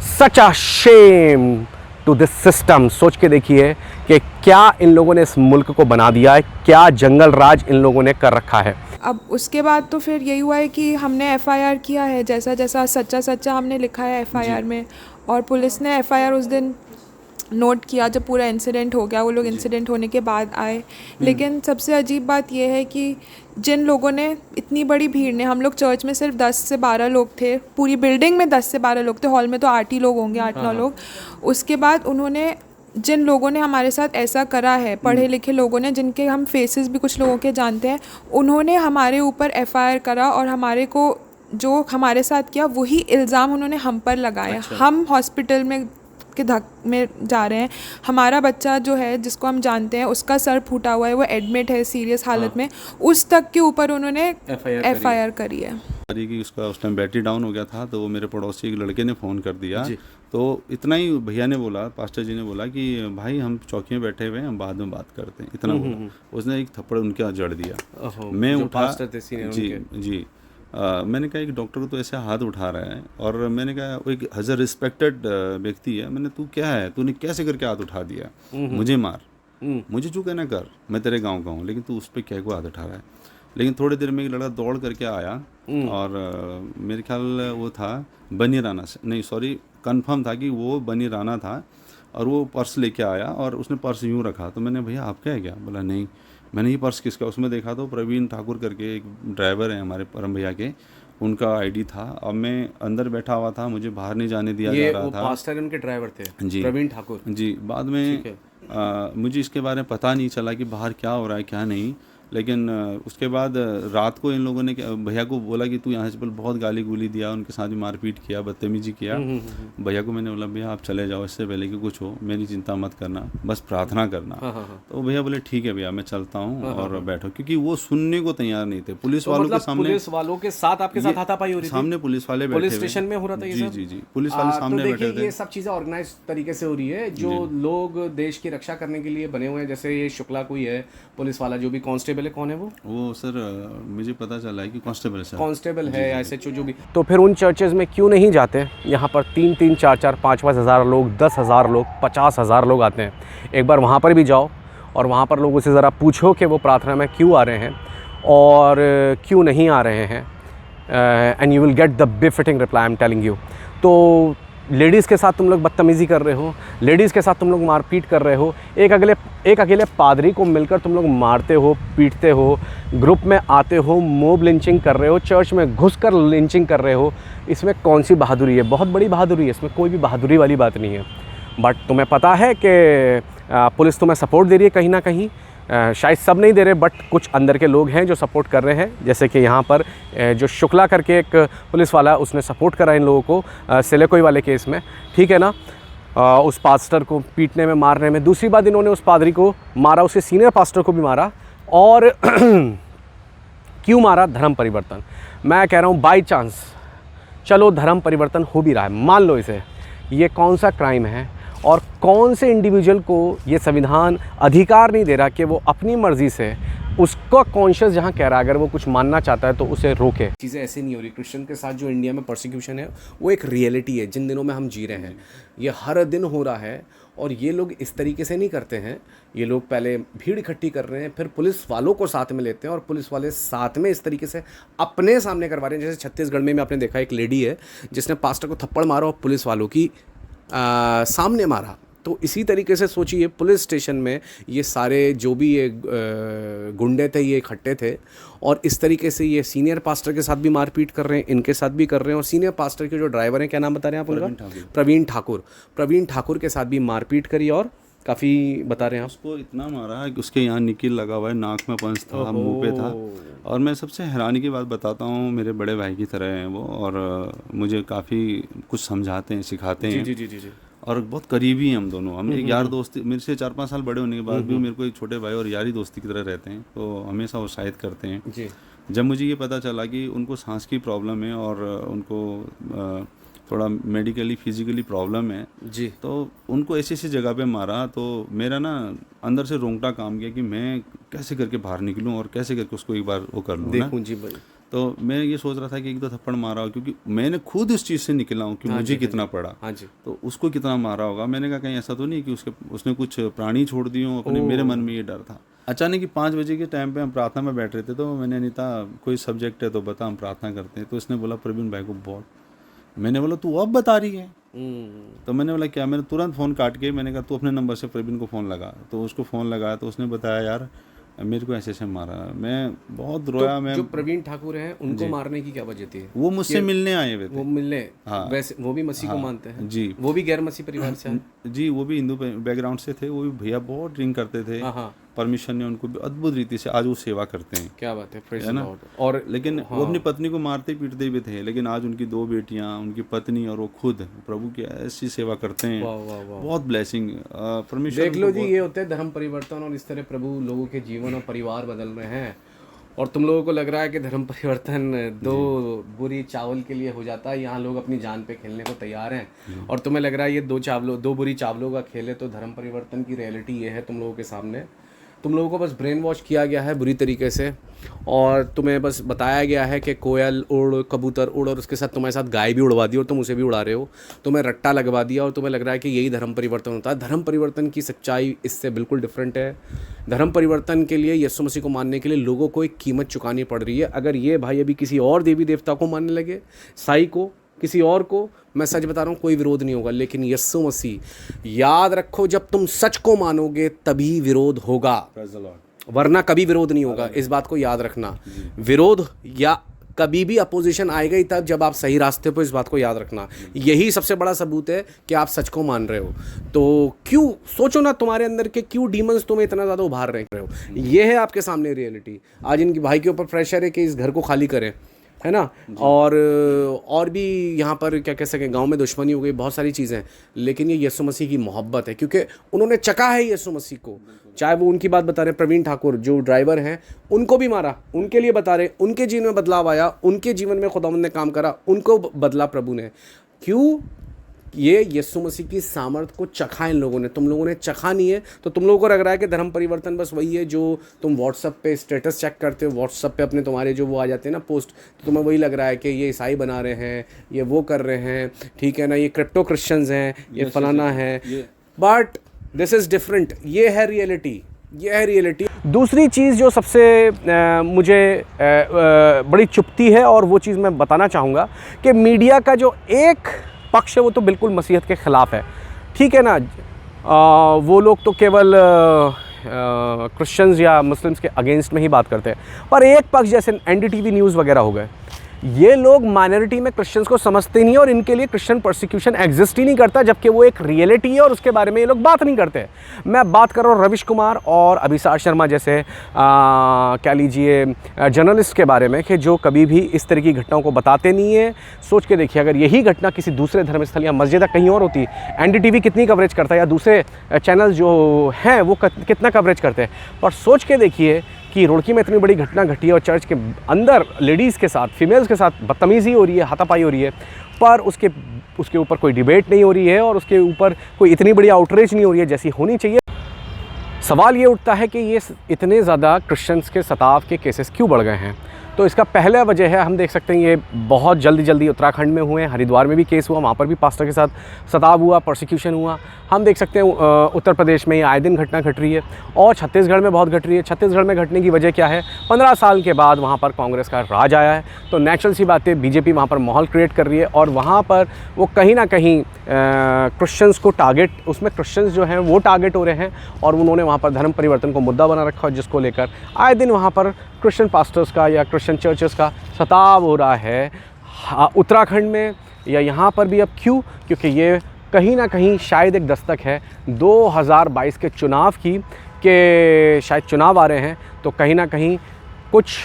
Speaker 4: Such a shame to this system. सोच के देखिए कि क्या इन लोगों ने इस मुल्क को बना दिया है, क्या जंगल राज इन लोगों ने कर रखा है।
Speaker 3: अब उसके बाद तो फिर यही हुआ है कि हमने एफआईआर किया है, जैसा जैसा सच्चा हमने लिखा है एफआईआर में, और पुलिस ने एफआईआर उस दिन नोट किया जब पूरा इंसिडेंट हो गया। वो लोग इंसिडेंट होने के बाद आए, लेकिन सबसे अजीब बात यह है कि जिन लोगों ने, इतनी बड़ी भीड़ ने, हम लोग चर्च में सिर्फ 10 से 12 लोग थे, पूरी बिल्डिंग में 10 से 12 लोग थे, हॉल में तो 8 ही लोग होंगे, 8-9 लोग। उसके बाद उन्होंने, जिन लोगों ने हमारे साथ ऐसा करा है, पढ़े लिखे लोगों ने, जिनके हम फेसेस भी कुछ लोगों के जानते हैं, उन्होंने हमारे ऊपर एफआईआर करा और हमारे को जो हमारे साथ किया वही इल्ज़ाम उन्होंने हम पर लगाया। अच्छा। हम हॉस्पिटल में के धक में जा रहे हैं, हमारा बच्चा जो है जिसको हम जानते हैं उसका सर फूटा हुआ है, वो एडमिट है सीरियस हालत में, उस तक के ऊपर उन्होंने एफआईआर करी है।
Speaker 5: कि उसका उस टाइम बैटरी डाउन हो गया था, तो वो मेरे पड़ोसी एक लड़के ने फ़ोन कर दिया, तो इतना ही भैया ने बोला, पास्टर जी ने बोला कि भाई हम चौकी में बैठे हुए हैं, हम बाद में बात करते हैं, इतना बोला। उसने एक थप्पड़ उनके जड़ दिया। मैं उठा, जी जी, मैंने कहा एक डॉक्टर को तो ऐसे हाथ उठा रहा है, और मैंने कहा वो एक एज अ रिस्पेक्टेड व्यक्ति है, मैंने तू क्या है, तूने कैसे करके हाथ उठा दिया, मुझे मार, मुझे जो कहना कर, मैं तेरे गाँव का हूँ, लेकिन तू उस पर क्या को हाथ उठा रहा है। लेकिन थोड़ी देर में एक लड़का दौड़ करके आया, और मेरे ख्याल वो था बनी राना से, नहीं सॉरी, कंफर्म था कि वो बनी राना था, और वो पर्स लेके आया और उसने पर्स यूँ रखा। तो मैंने भैया आपका है क्या? बोला नहीं। मैंने ये पर्स किसका? उसमें देखा तो प्रवीण ठाकुर करके एक ड्राइवर हैं हमारे परम भैया के, उनका आईडी था। अब मैं अंदर बैठा हुआ था, मुझे बाहर नहीं जाने दिया जा रहा था।
Speaker 2: पास्टर उनके ड्राइवर थे
Speaker 5: जी,
Speaker 2: प्रवीण ठाकुर
Speaker 5: जी। बाद में मुझे इसके बारे में पता नहीं चला कि बाहर क्या हो रहा है क्या नहीं। लेकिन उसके बाद रात को इन लोगों ने भैया को बोला कि तू यहाँ से पहले बहुत गाली गुली दिया, उनके साथ भी मारपीट किया, बदतमीजी किया। भैया को मैंने बोला भैया आप चले जाओ, इससे पहले कि कुछ हो मेरी चिंता मत करना, बस प्रार्थना करना। तो भैया बोले ठीक है भैया मैं चलता हूँ और बैठो, क्योंकि वो सुनने को तैयार नहीं थे। पुलिस वालों के सामने,
Speaker 2: पुलिस वालों के साथ आपके साथ हाथापाई हो रही थी?
Speaker 5: सामने पुलिस वाले बैठे,
Speaker 2: पुलिस स्टेशन में हो रहा था ये सब?
Speaker 5: जी जी, पुलिस वाले सामने बैठे थे।
Speaker 2: ये सब चीजें ऑर्गेनाइज तरीके से हो रही है, जो लोग देश की रक्षा करने के लिए बने हुए हैं। जैसे ये शुक्ला कोई है पुलिस वाला, जो भी कांस्टेबल है, कौन है वो
Speaker 5: सर मुझे पता चला है कि कांस्टेबल सर,
Speaker 2: कांस्टेबल है या एसएचओ जो भी।
Speaker 4: तो फिर उन चर्चेज़ में क्यों नहीं जाते? यहाँ पर 3-3, 4-4, 5-5 हज़ार लोग, 10,000 लोग, 50,000 लोग आते हैं। एक बार वहाँ पर भी जाओ और वहाँ पर लोगों से ज़रा पूछो कि वो प्रार्थना में क्यों आ रहे हैं और क्यों नहीं आ रहे हैं, and you will get the befitting reply, I am telling you. तो लेडीज़ के साथ तुम लोग बदतमीज़ी कर रहे हो, लेडीज़ के साथ तुम लोग मारपीट कर रहे हो, एक अकेले पादरी को मिलकर तुम लोग मारते हो, पीटते हो, ग्रुप में आते हो, मोब लिंचिंग कर रहे हो, चर्च में घुसकर लिंचिंग कर रहे हो। इसमें कौन सी बहादुरी है? बहुत बड़ी बहादुरी है, इसमें कोई भी बहादुरी वाली बात नहीं है। बट तुम्हें पता है कि पुलिस तुम्हें सपोर्ट दे रही है कहीं ना कहीं, शायद सब नहीं दे रहे, बट कुछ अंदर के लोग हैं जो सपोर्ट कर रहे हैं। जैसे कि यहाँ पर जो शुक्ला करके एक पुलिस वाला, उसने सपोर्ट करा इन लोगों को सिलेकोई वाले केस में, ठीक है ना, उस पास्टर को पीटने में, मारने में। दूसरी बात, इन्होंने उस पादरी को मारा, उसके सीनियर पास्टर को भी मारा। और क्यों मारा? धर्म परिवर्तन। मैं कह रहा हूँ बाई चांस चलो धर्म परिवर्तन हो भी रहा है, मान लो इसे, ये कौन सा क्राइम है और कौन से इंडिविजुअल को ये संविधान अधिकार नहीं दे रहा कि वो अपनी मर्ज़ी से, उसका कॉन्शियस जहाँ कह रहा है, अगर वो कुछ मानना चाहता है तो उसे रोके।
Speaker 2: चीज़ें ऐसे नहीं हो रही। क्रिश्चियन के साथ जो इंडिया में परसिक्यूशन है वो एक रियलिटी है, जिन दिनों में हम जी रहे हैं, ये हर दिन हो रहा है। और ये लोग इस तरीके से नहीं करते हैं, ये लोग पहले भीड़ इकट्ठी कर रहे हैं, फिर पुलिस वालों को साथ में लेते हैं और पुलिस वाले साथ में इस तरीके से अपने सामने करवा रहे हैं। जैसे छत्तीसगढ़ में आपने देखा, एक लेडी है जिसने पास्टर को थप्पड़ मारा और पुलिस वालों की सामने मारा। तो इसी तरीके से सोचिए, पुलिस स्टेशन में ये सारे जो भी ये गुंडे थे, ये इकट्ठे थे और इस तरीके से ये सीनियर पास्टर के साथ भी मारपीट कर रहे हैं, इनके साथ भी कर रहे हैं। और सीनियर पास्टर के जो ड्राइवर हैं, क्या नाम बता रहे हैं आप उनका? प्रवीण ठाकुर के साथ भी मारपीट करी और काफ़ी बता रहे हैं आप।
Speaker 5: उसको इतना मारा कि उसके यहाँ निकिल लगा हुआ है, नाक में पंच था, मुंह पे था। और मैं सबसे हैरानी की बात बताता हूँ, मेरे बड़े भाई की तरह हैं वो, और मुझे काफ़ी कुछ समझाते हैं, सिखाते हैं। जी। और बहुत करीबी हैं हम दोनों। हम एक यार दोस्ती, मेरे से 4-5 साल बड़े होने के बाद भी मेरे को एक छोटे भाई और यारी दोस्ती की तरह रहते हैं। तो हमेशा उत्साहित करते हैं जी। जब मुझे ये पता चला कि उनको सांस की प्रॉब्लम है और उनको थोड़ा मेडिकली फिजिकली प्रॉब्लम है जी, तो उनको ऐसी जगह पे मारा, तो मेरा ना अंदर से रोंगटा काम किया कि मैं कैसे करके बाहर निकलूं और कैसे करके उसको एक बार वो कर लूँ, देखूं जी भाई। तो मैं ये सोच रहा था कि 1-2 थप्पड़ मारा हो, क्योंकि मैंने खुद इस चीज़ से निकला हूँ कि मुझे कितना पड़ा, हाँ जी, तो उसको कितना मारा होगा। मैंने कहा कहीं ऐसा तो नहीं कि उसने कुछ प्राणी छोड़ दिए हों अपने। मेरे मन में ये डर था। अचानक ही 5 बजे के टाइम पे हम प्रार्थना में बैठ रहे थे, तो मैंने अनीता कोई सब्जेक्ट है तो बता, हम प्रार्थना करते हैं। तो इसने बोला प्रवीण भाई को बहुत। मैंने बोला तू अब बता रही है? तो मैंने बोला क्या? मैंने तुरंत फ़ोन काट के मैंने कहा तू अपने नंबर से प्रवीण को फ़ोन लगा। तो उसको फ़ोन लगाया तो उसने बताया यार मेरे को ऐसे मारा। मैं बहुत रोया। मैं
Speaker 2: जो प्रवीण ठाकुर हैं उनको मारने की क्या वजह थी?
Speaker 5: वो मुझसे मिलने आए हुए थे।
Speaker 2: वो मिलने,
Speaker 5: हाँ,
Speaker 2: वैसे वो भी मसीह को मानते हैं
Speaker 5: जी।
Speaker 2: वो भी गैर मसीह परिवार से
Speaker 5: जी, वो भी हिंदू बैकग्राउंड से थे। वो भी भैया बहुत ड्रिंक करते थे। परमिशन ने उनको अद्भुत रीति से आज वो सेवा करते हैं।
Speaker 2: क्या बात है
Speaker 5: ना। और लेकिन वो अपनी पत्नी को मारते पीटते भी थे, लेकिन आज उनकी 2 बेटियां, उनकी पत्नी और वो खुद प्रभु की ऐसी सेवा करते हैं। बहुत ब्लेसिंग परमिशन।
Speaker 2: देख लो जी, ये होते हैं धर्म परिवर्तन, और इस तरह प्रभु लोगों के जीवन और परिवार बदल रहे हैं। और तुम लोगों को लग रहा है कि धर्म परिवर्तन 2 बुरी चावल के लिए हो जाता है। यहाँ लोग अपनी जान पे खेलने को तैयार हैं, और तुम्हें लग रहा है ये 2 बुरी चावलों का खेल है। तो धर्म परिवर्तन की रियलिटी ये है तुम लोगों के सामने। तुम लोगों को बस ब्रेन वॉश किया गया है बुरी तरीके से, और तुम्हें बस बताया गया है कि कोयल उड़, कबूतर उड़, और उसके साथ तुम्हारे साथ गाय भी उड़वा दी और तुम उसे भी उड़ा रहे हो। तुम्हें रट्टा लगवा दिया और तुम्हें लग रहा है कि यही धर्म परिवर्तन होता है। धर्म परिवर्तन की सच्चाई इससे बिल्कुल डिफरेंट है। धर्म परिवर्तन के लिए, यीशु मसीह को मानने के लिए लोगों को एक कीमत चुकानी पड़ रही है। अगर ये भाई अभी किसी और देवी देवता को मानने लगे, साई को, किसी और को, मैं सच बता रहा हूँ कोई विरोध नहीं होगा। लेकिन यीशु मसीह, याद रखो, जब तुम सच को मानोगे तभी विरोध होगा, वरना कभी विरोध नहीं होगा। इस बात को याद रखना। विरोध या कभी भी अपोजिशन आएगा ही तब जब आप सही रास्ते पर, इस बात को याद रखना। यही सबसे बड़ा सबूत है कि आप सच को मान रहे हो। तो क्यों, सोचो ना तुम्हारे अंदर के क्यों डीमंस तुम्हें इतना ज़्यादा उभार रहे हो। ये है आपके सामने रियलिटी। आज इनके भाई के ऊपर प्रेशर है कि इस घर को खाली करें, है ना, और भी यहाँ पर क्या कह सकें, गांव में दुश्मनी हो गई, बहुत सारी चीज़ें, लेकिन ये यीशु मसीह की मोहब्बत है, क्योंकि उन्होंने चखा है यीशु मसीह को। चाहे वो उनकी बात बता रहे प्रवीण ठाकुर जो ड्राइवर हैं, उनको भी मारा, उनके लिए बता रहे, उनके जीवन में बदलाव आया, उनके जीवन में खुदावंद ने काम करा, उनको बदला प्रभु ने। क्यों? ये यीशु मसीह की सामर्थ को चखा इन लोगों ने। तुम लोगों ने चखा नहीं है, तो तुम लोगों को लग रहा है कि धर्म परिवर्तन बस वही है जो तुम व्हाट्सअप पे स्टेटस चेक करते हो, व्हाट्सअप पे अपने तुम्हारे जो वो आ जाते हैं ना पोस्ट, तो तुम्हें वही लग रहा है कि ये ईसाई बना रहे हैं, ये वो कर रहे हैं, ठीक है ना, ये क्रिप्टो क्रिश्चियंस हैं, ये फलाना है। But this is different. ये है रियलिटी, ये है रियलिटी।
Speaker 4: दूसरी चीज़ जो सबसे मुझे बड़ी चुभती है, और वो चीज़ मैं बताना चाहूँगा कि मीडिया का जो एक पक्ष है वो तो बिल्कुल मसीहत के ख़िलाफ़ है, ठीक है ना। वो लोग तो केवल क्रिश्चियंस या मुस्लिम्स के अगेंस्ट में ही बात करते हैं, पर एक पक्ष जैसे NDTV न्यूज़ वगैरह हो गए, ये लोग माइनॉरिटी में क्रिश्चियंस को समझते नहीं है और इनके लिए क्रिश्चियन परसिक्यूशन एग्जिस्ट ही नहीं करता, जबकि वो एक रियलिटी है और उसके बारे में ये लोग बात नहीं करते। मैं बात कर रहा हूँ रविश कुमार और अभिसार शर्मा जैसे क्या लीजिए जर्नलिस्ट के बारे में, कि जो कभी भी इस तरह की घटनाओं को बताते नहीं है। सोच के देखिए, अगर यही घटना किसी दूसरे धर्मस्थल या मस्जिद कहीं और होती, NDTV कितनी कवरेज करता है, या दूसरे चैनल जो हैं वो कितना कवरेज करते हैं। पर सोच के देखिए कि रुड़की में इतनी बड़ी घटना घटी है और चर्च के अंदर लेडीज़ के साथ, फीमेल्स के साथ बदतमीज़ी हो रही है, हाथापाई हो रही है, पर उसके ऊपर कोई डिबेट नहीं हो रही है और उसके ऊपर कोई इतनी बड़ी आउटरीच नहीं हो रही है जैसी होनी चाहिए। सवाल ये उठता है कि ये इतने ज़्यादा क्रिश्चियंस के सताव के केसेस क्यों बढ़ गए हैं। तो इसका पहला वजह है, हम देख सकते हैं ये बहुत जल्दी उत्तराखंड में हुए, हरिद्वार में भी केस हुआ, वहाँ पर भी पास्टर के साथ सताव हुआ, प्रोसिक्यूशन हुआ। हम देख सकते हैं उत्तर प्रदेश में ये आए दिन घटना घट रही है, और छत्तीसगढ़ में बहुत घट रही है। छत्तीसगढ़ में घटने की वजह क्या है? 15 साल के बाद वहाँ पर कांग्रेस का राज आया है, तो नेचुरल सी बात है बीजेपी वहाँ पर माहौल क्रिएट कर रही है, और वहाँ पर वो कहीं ना कहीं क्रिश्चियंस को टारगेट, उसमें क्रिश्चियंस जो हैं वो टारगेट हो रहे हैं, और उन्होंने वहाँ पर धर्म परिवर्तन को मुद्दा बना रखा है, जिसको लेकर आए दिन वहाँ पर क्रिश्चियन पास्टर्स का या क्रिश्चियन चर्चेस का सताव हो रहा है उत्तराखंड में या यहाँ पर भी। अब क्यों? क्योंकि ये कहीं ना कहीं शायद एक दस्तक है 2022 के चुनाव की, कि शायद चुनाव आ रहे हैं, तो कहीं ना कहीं कुछ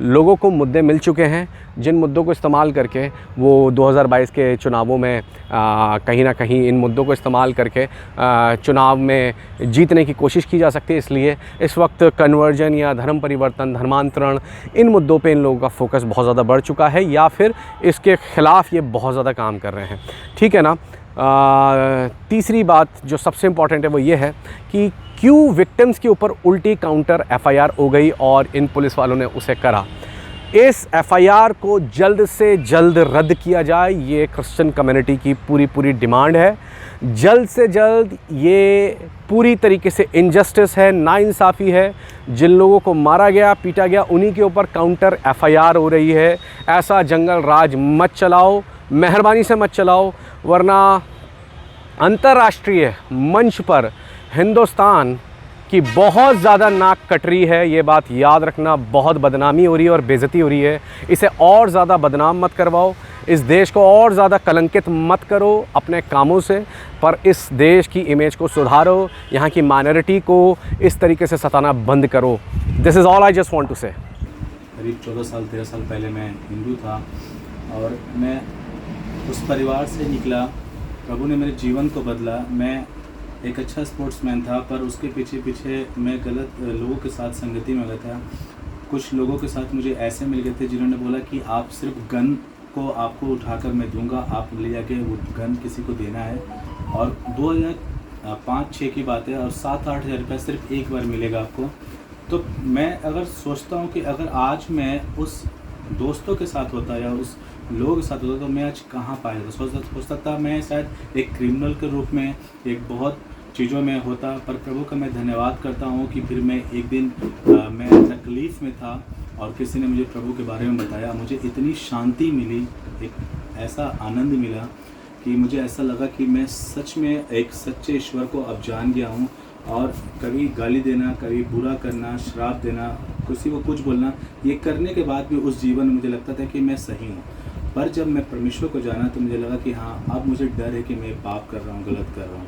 Speaker 4: लोगों को मुद्दे मिल चुके हैं, जिन मुद्दों को इस्तेमाल करके वो 2022 के चुनावों में कहीं ना कहीं इन मुद्दों को इस्तेमाल करके चुनाव में जीतने की कोशिश की जा सकती है। इसलिए इस वक्त कन्वर्जन या धर्म परिवर्तन, धर्मांतरण, इन मुद्दों पे इन लोगों का फोकस बहुत ज़्यादा बढ़ चुका है, या फिर इसके ख़िलाफ़ ये बहुत ज़्यादा काम कर रहे हैं, ठीक है ना। तीसरी बात जो सबसे इम्पॉर्टेंट है वो ये है कि क्यों विक्टिम्स के ऊपर उल्टी काउंटर FIR हो गई और इन पुलिस वालों ने उसे करा। इस FIR को जल्द से जल्द रद्द किया जाए, ये क्रिश्चियन कम्युनिटी की पूरी डिमांड है। जल्द से जल्द, ये पूरी तरीके से इनजस्टिस है, नाइंसाफ़ी है। जिन लोगों को मारा गया, पीटा गया, उन्हीं के ऊपर काउंटर FIR हो रही है। ऐसा जंगल राज मत चलाओ, मेहरबानी से मत चलाओ, वरना अंतर्राष्ट्रीय मंच पर हिंदुस्तान की बहुत ज़्यादा नाक कट रही है। ये बात याद रखना, बहुत बदनामी हो रही है और बेइज्जती हो रही है। इसे और ज़्यादा बदनाम मत करवाओ, इस देश को और ज़्यादा कलंकित मत करो अपने कामों से, पर इस देश की इमेज को सुधारो, यहाँ की माइनॉरिटी को इस तरीके से सताना बंद करो। This is all I just want to say.
Speaker 8: करीब 13 साल पहले मैं हिंदू था और मैं उस परिवार से निकला। प्रभु ने मेरे जीवन को बदला। मैं एक अच्छा स्पोर्ट्समैन था, पर उसके पीछे मैं गलत लोगों के साथ संगति में गया था। कुछ लोगों के साथ मुझे ऐसे मिल गए थे जिन्होंने बोला कि आप सिर्फ गन को आपको उठाकर मैं दूंगा, आप ले जाके वो गन किसी को देना है। और 2005-06 की बात है, और 7-8 हज़ार रुपये सिर्फ एक बार मिलेगा आपको। तो मैं अगर सोचता हूँ कि अगर आज मैं उस दोस्तों के साथ होता या उस लोगों के साथ होता तो मैं आज कहाँ पाया था। सोच सकता मैं शायद एक क्रिमिनल के रूप में एक बहुत चीज़ों में होता। पर प्रभु का मैं धन्यवाद करता हूँ कि फिर मैं एक दिन मैं तकलीफ़ में था और किसी ने मुझे प्रभु के बारे में बताया। मुझे इतनी शांति मिली, एक ऐसा आनंद मिला कि मुझे ऐसा लगा कि मैं सच में एक सच्चे ईश्वर को अब जान गया हूँ। और कभी गाली देना, कभी बुरा करना, श्राप देना किसी को कुछ बोलना, ये करने के बाद भी उस जीवन में मुझे लगता था कि मैं सही हूँ। पर जब मैं परमेश्वर को जाना तो मुझे लगा कि हाँ, अब मुझे डर है कि मैं पाप कर रहा हूँ, गलत कर रहा हूँ।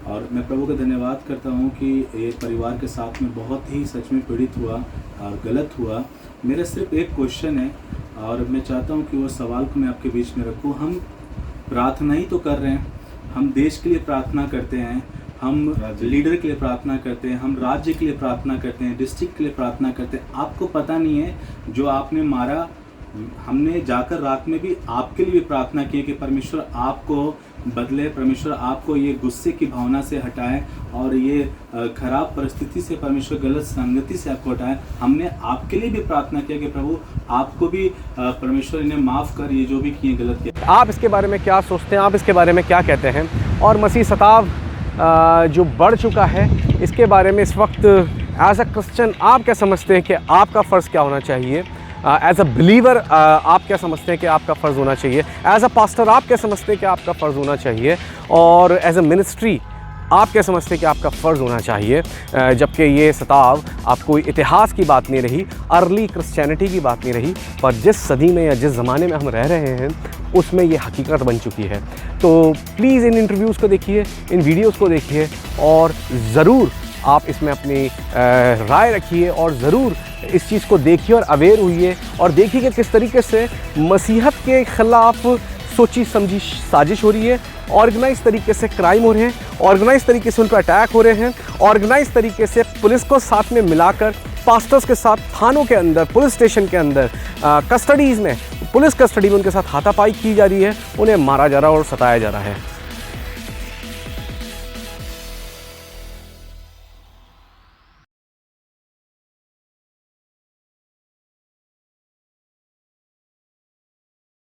Speaker 8: और मैं प्रभु का धन्यवाद करता हूँ कि ये परिवार के साथ में बहुत ही सच में पीड़ित हुआ और गलत हुआ। मेरा सिर्फ एक क्वेश्चन है और मैं चाहता हूँ कि वो सवाल को मैं आपके बीच में रखूँ। हम प्रार्थना ही तो कर रहे हैं, हम देश के लिए प्रार्थना करते हैं, हम लीडर के लिए प्रार्थना करते हैं, हम राज्य के लिए प्रार्थना करते हैं, डिस्ट्रिक्ट के लिए प्रार्थना करते हैं। आपको पता नहीं है जो आपने मारा, हमने जाकर रात में भी आपके लिए भी प्रार्थना की कि परमेश्वर आपको बदले, परमेश्वर आपको ये गुस्से की भावना से हटाए और ये खराब परिस्थिति से, परमेश्वर गलत संगति से आपको हटाए। हमने आपके लिए भी प्रार्थना किया कि प्रभु आपको भी परमेश्वर इन्हें माफ़ कर, ये जो भी किए गलत किया।
Speaker 4: आप इसके बारे में क्या सोचते हैं, आप इसके बारे में क्या कहते हैं? और मसीह सताव जो बढ़ चुका है, इसके बारे में इस वक्त एज अ क्रिश्चियन आप क्या समझते हैं कि आपका फ़र्ज़ क्या होना चाहिए? एज अ बिलीवर आप क्या समझते हैं कि आपका फ़र्ज़ होना चाहिए? एज अ पास्टर आप क्या समझते हैं कि आपका फ़र्ज़ होना चाहिए? और एज अ मिनिस्ट्री आप क्या समझते हैं कि आपका फ़र्ज़ होना चाहिए? जबकि ये सताव आप कोई इतिहास की बात नहीं रही, अर्ली क्रिश्चियनिटी की बात नहीं रही, पर जिस सदी में या जिस ज़माने में हम रह रहे हैं उसमें ये हकीकत बन चुकी है। तो प्लीज़ इन इंटरव्यूज़ को देखिए, इन वीडियोज़ को देखिए और ज़रूर आप इसमें अपनी राय रखिए और ज़रूर इस चीज़ को देखिए और अवेयर हुइए और देखिए कि किस तरीके से मसीहत के ख़िलाफ़ सोची समझी साजिश हो रही है, ऑर्गेनाइज तरीके से क्राइम हो रहे हैं, ऑर्गेनाइज तरीके से उन पर अटैक हो रहे हैं, ऑर्गेनाइज तरीके से पुलिस को साथ में मिलाकर पास्टर्स के साथ थानों के अंदर, पुलिस स्टेशन के अंदर, कस्टडीज़ में, पुलिस कस्टडी में उनके साथ हाथापाई की जा रही है, उन्हें मारा जा रहा है और सताया जा रहा है।